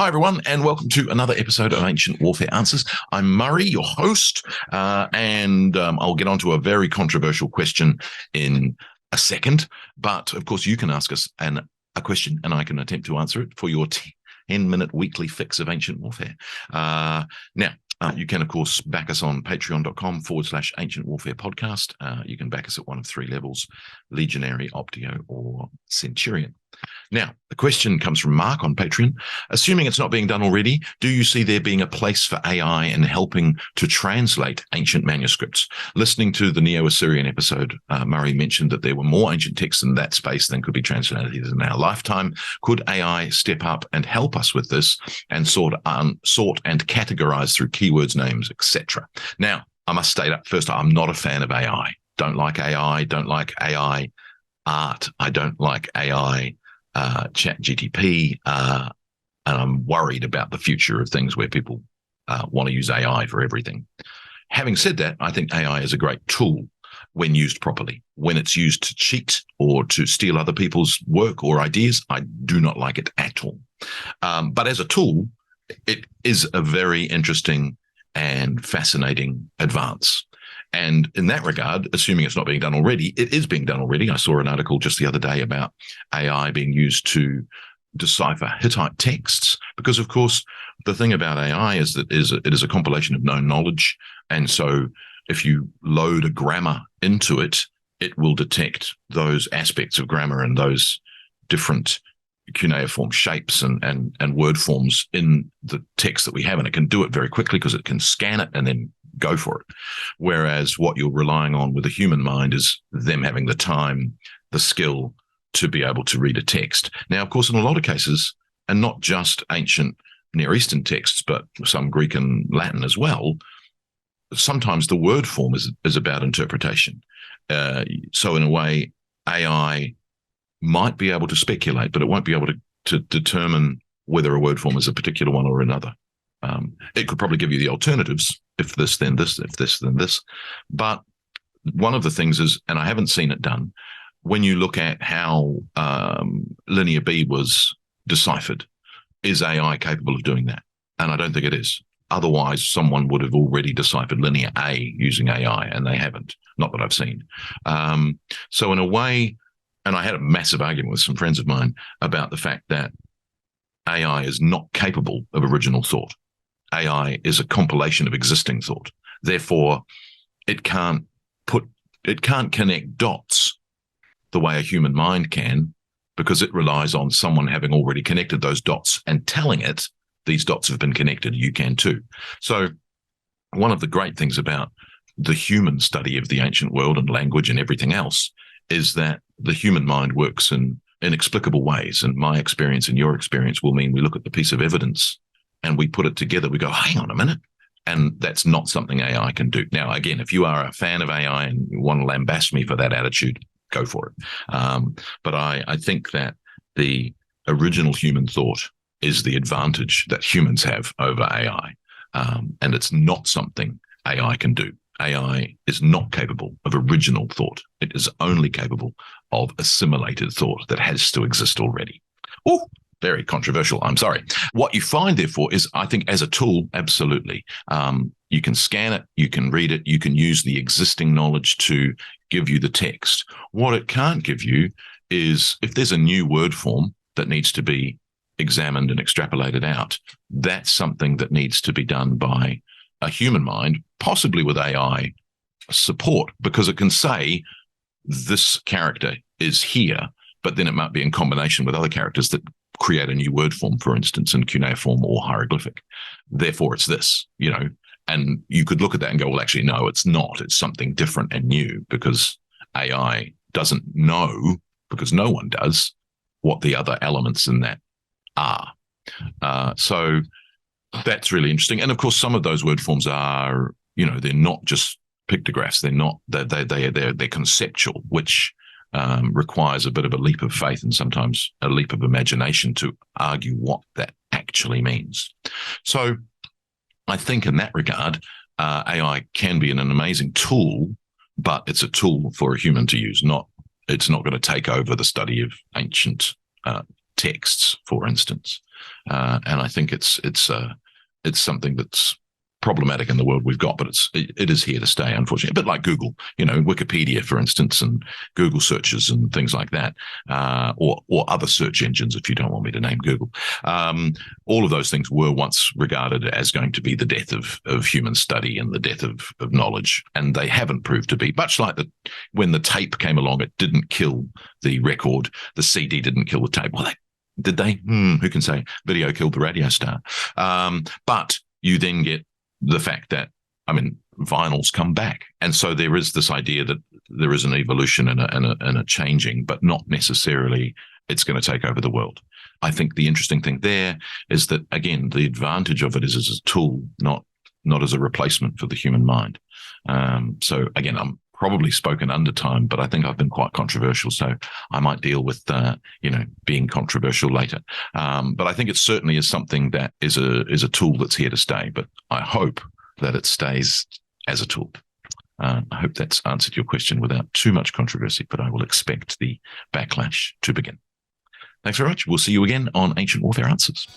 Hi, everyone, and welcome to another episode of Ancient Warfare Answers. I'm Murray, your host, and I'll get on to a very controversial question in a second. But, of course, you can ask us a question, and I can attempt to answer it for your 10-minute weekly fix of Ancient Warfare. You can, of course, back us on patreon.com/Ancient Warfare Podcast. You can back us at one of three levels: Legionary, Optio, or Centurion. Now, the question comes from Mark on Patreon. Assuming it's not being done already, do you see there being a place for AI in helping to translate ancient manuscripts? Listening to the Neo-Assyrian episode, Murray mentioned that there were more ancient texts in that space than could be translated in our lifetime. Could AI step up and help us with this and sort and categorize through keywords, names, etc.? Now, I must state up first, I'm not a fan of AI. Don't like AI, don't like AI art. I don't like AI chat GTP, and I'm worried about the future of things where people want to use AI for everything. Having said that, I think AI is a great tool when used properly. When it's used to cheat or to steal other people's work or ideas, I do not like it at all. But as a tool, it is a very interesting and fascinating advance. And in that regard, assuming it's not being done already, it is being done already. I saw an article just the other day about AI being used to decipher Hittite texts, because, of course, the thing about AI is that it is a compilation of known knowledge. And so if you load a grammar into it, it will detect those aspects of grammar and those different cuneiform shapes and word forms in the text that we have. And it can do it very quickly because it can scan it and then go for it. Whereas what you're relying on with a human mind is them having the time, the skill to be able to read a text. Now, of course, in a lot of cases, and not just ancient Near Eastern texts, but some Greek and Latin as well, sometimes the word form is about interpretation. So in a way, AI might be able to speculate, but it won't be able to determine whether a word form is a particular one or another. It could probably give you the alternatives. If this, then this, if this, then this. But one of the things is, and I haven't seen it done, when you look at how Linear B was deciphered, is AI capable of doing that? And I don't think it is. Otherwise, someone would have already deciphered Linear A using AI, and they haven't, not that I've seen. So in a way, and I had a massive argument with some friends of mine about the fact that AI is not capable of original thought. AI is a compilation of existing thought. Therefore, it can't connect dots the way a human mind can, because it relies on someone having already connected those dots and telling it these dots have been connected. You can too. So one of the great things about the human study of the ancient world and language and everything else is that the human mind works in inexplicable ways. And my experience and your experience will mean we look at the piece of evidence and we put it together. We go, hang on a minute. And that's not something AI can do. Now, again, if you are a fan of AI and you want to lambaste me for that attitude, go for it. But I think that the original human thought is the advantage that humans have over AI. And it's not something AI can do. AI is not capable of original thought. It is only capable of assimilated thought that has to exist already. Oh, very controversial. I'm sorry. What you find, therefore, is, I think, as a tool, absolutely. You can scan it, you can read it, you can use the existing knowledge to give you the text. What it can't give you is, if there's a new word form that needs to be examined and extrapolated out, that's something that needs to be done by a human mind, possibly with AI support, because it can say this character is here, but then it might be in combination with other characters that create a new word form, for instance, in cuneiform or hieroglyphic. Therefore, it's this, and you could look at that and go, well, actually, no, it's not. It's something different and new, because AI doesn't know, because no one does, what the other elements in that are. So that's really interesting. And of course, some of those word forms are, they're not just pictographs. They're conceptual, which requires a bit of a leap of faith and sometimes a leap of imagination to argue what that actually means. So I think in that regard, AI can be an amazing tool, but it's a tool for a human to use. It's not going to take over the study of ancient texts, for instance. And I think it's something that's problematic in the world we've got, but it is here to stay, unfortunately. A bit like Google, Wikipedia, for instance, and Google searches and things like that, or other search engines, if you don't want me to name Google. All of those things were once regarded as going to be the death of human study and the death of knowledge, and they haven't proved to be. Much like when the tape came along, it didn't kill the record. The CD didn't kill the tape. Well, did they? Who can say? Video killed the radio star. But you then get the fact that, vinyls come back. And so there is this idea that there is an evolution and a changing, but not necessarily it's going to take over the world. I think the interesting thing there is that, again, the advantage of it is as a tool, not as a replacement for the human mind. So again, I'm probably spoken under time, but I think I've been quite controversial. So I might deal with, being controversial later. But I think it certainly is something that is a tool that's here to stay. But I hope that it stays as a tool. I hope that's answered your question without too much controversy, but I will expect the backlash to begin. Thanks very much. We'll see you again on Ancient Warfare Answers.